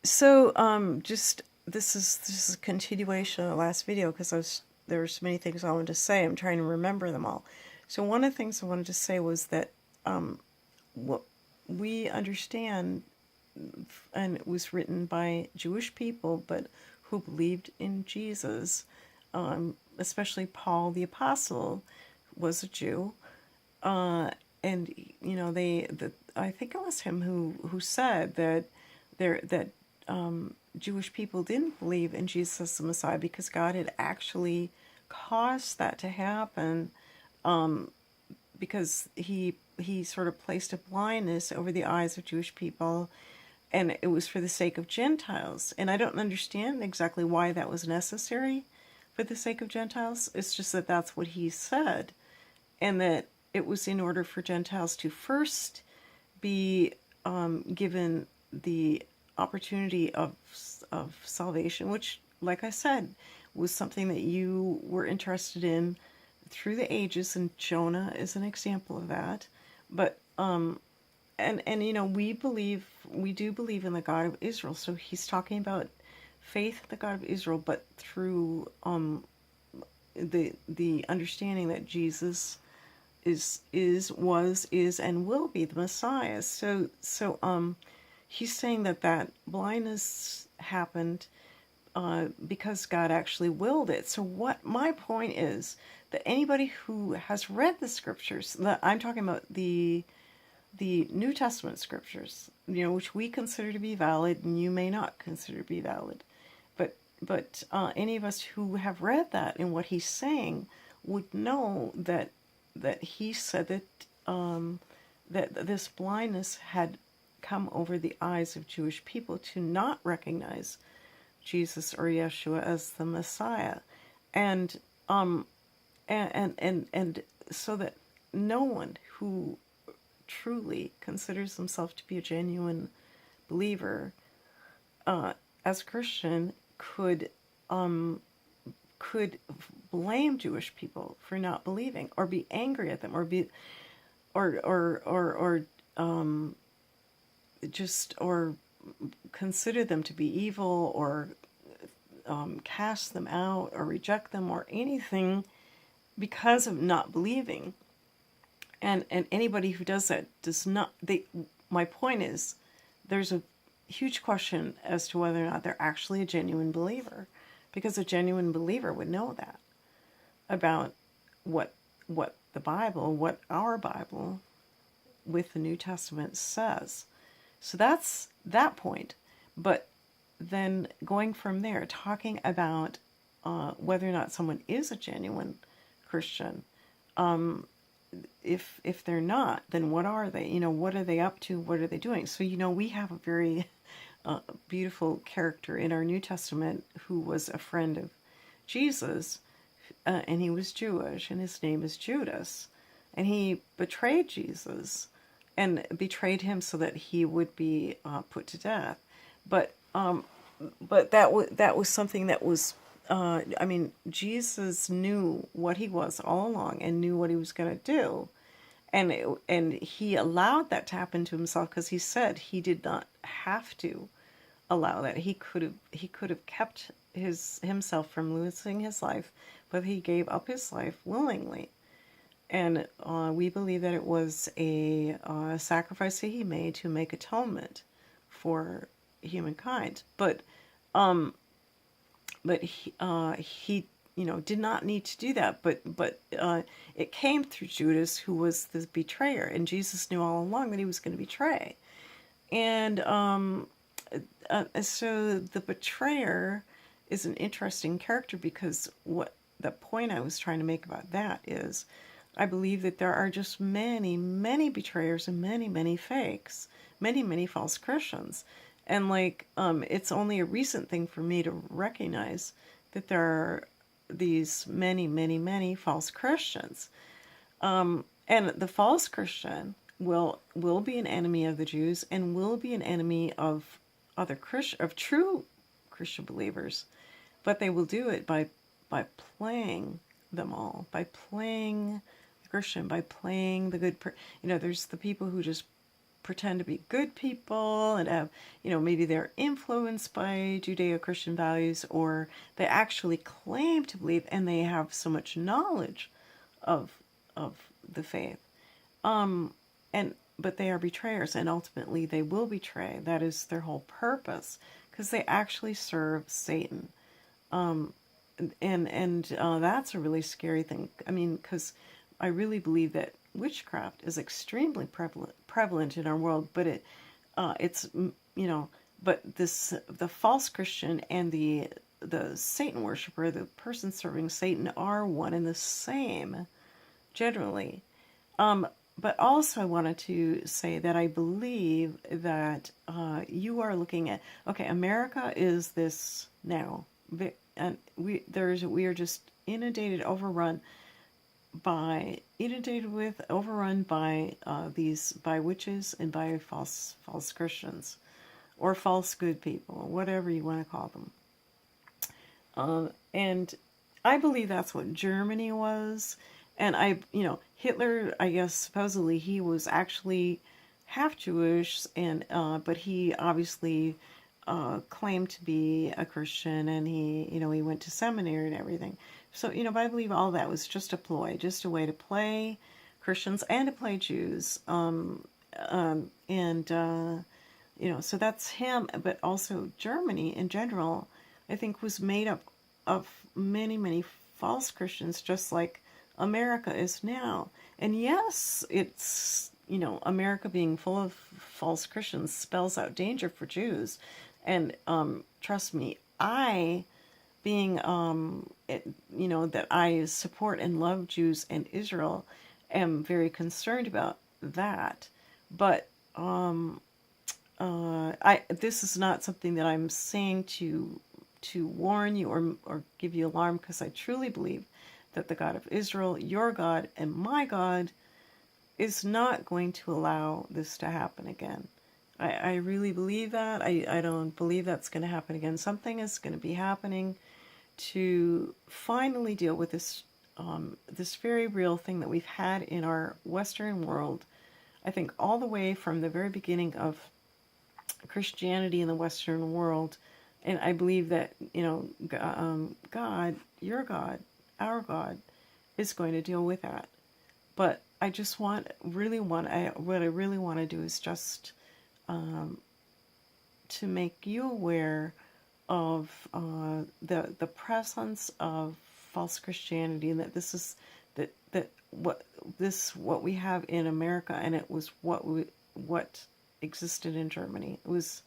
So, just this is a continuation of the last video because there were so many things I wanted to say. I'm trying to remember them all. So one of the things I wanted to say was that what we understand, and it was written by Jewish people, but who believed in Jesus, especially Paul the Apostle was a Jew, and I think it was him who said that that Jewish people didn't believe in Jesus as the Messiah because God had actually caused that to happen, because he sort of placed a blindness over the eyes of Jewish people, and it was for the sake of Gentiles. And I don't understand exactly why that was necessary for the sake of Gentiles. It's just that that's what he said, and that it was in order for Gentiles to first be given the opportunity of salvation, which, like I said, was something that you were interested in through the ages, and Jonah is an example of that. But we do believe in the God of Israel. So he's talking about faith in the God of Israel, but through the understanding that Jesus is, and will be the Messiah. So he's saying that blindness happened because God actually willed it. So what my point is that anybody who has read the scriptures, that I'm talking about the New Testament scriptures, which we consider to be valid, and you may not consider to be valid, but any of us who have read that and what he's saying would know that he said that this blindness had come over the eyes of Jewish people to not recognize Jesus or Yeshua as the Messiah, and and so that no one who truly considers himself to be a genuine believer, as a Christian, could blame Jewish people for not believing, or be angry at them, or be or just or consider them to be evil, or cast them out, or reject them, or anything because of not believing. And anybody who does that does not. My point is, there's a huge question as to whether or not they're actually a genuine believer, because a genuine believer would know that about what the Bible, what our Bible with the New Testament says. So that's that point. But then going from there, talking about whether or not someone is a genuine Christian. If they're not, then what are they? What are they up to? What are they doing? So we have a very beautiful character in our New Testament who was a friend of Jesus, and he was Jewish, and his name is Judas, and he betrayed Jesus, and betrayed him so that he would be put to death. But that was something that was. Jesus knew what he was all along, and knew what he was going to do, and he allowed that to happen to himself because he said he did not have to allow that. He could have kept himself from losing his life, but he gave up his life willingly, and we believe that it was a sacrifice that he made to make atonement for humankind. But he did not need to do that. But it came through Judas, who was the betrayer, and Jesus knew all along that he was going to betray. And so the betrayer is an interesting character, because what the point I was trying to make about that is, I believe that there are just many, many betrayers, and many, many fakes, many, many false Christians. And it's only a recent thing for me to recognize that there are these many, many, many false Christians. And the false Christian will be an enemy of the Jews, and will be an enemy of true Christian believers. But they will do it by playing them all, by playing the Christian, by playing the good. There's the people who just pretend to be good people and have, maybe they're influenced by Judeo-Christian values, or they actually claim to believe and they have so much knowledge of the faith. And but they are betrayers, and ultimately they will betray. That is their whole purpose, because they actually serve Satan. And that's a really scary thing. I mean, because I really believe that witchcraft is extremely prevalent in our world, but it's but the false Christian and the Satan worshiper, the person serving Satan, are one and the same generally. But also, I wanted to say that I believe that you are looking at, okay, America is this now, and we are just overrun by by witches and by false Christians, or false good people, whatever you want to call them. And I believe that's what Germany was. And Hitler, I guess supposedly he was actually half Jewish, and but he obviously claimed to be a Christian, and he went to seminary and everything. So but I believe all that was just a ploy, just a way to play Christians and to play Jews. So that's him. But also Germany in general, I think, was made up of many, many false Christians, just like America is now. And yes, it's, America being full of false Christians spells out danger for Jews. And trust me, being, that I support and love Jews and Israel, am very concerned about that. But this is not something that I'm saying to warn you or give you alarm, because I truly believe that the God of Israel, your God and my God, is not going to allow this to happen again. I really believe that. I don't believe that's going to happen again. Something is going to be happening to finally deal with this very real thing that we've had in our Western world. I think all the way from the very beginning of Christianity in the Western world. And I believe that, God, your God, our God, is going to deal with that. But I just what I really want to do is just to make you aware of the presence of false Christianity, and that this is what we have in America, and it was what existed in Germany. It was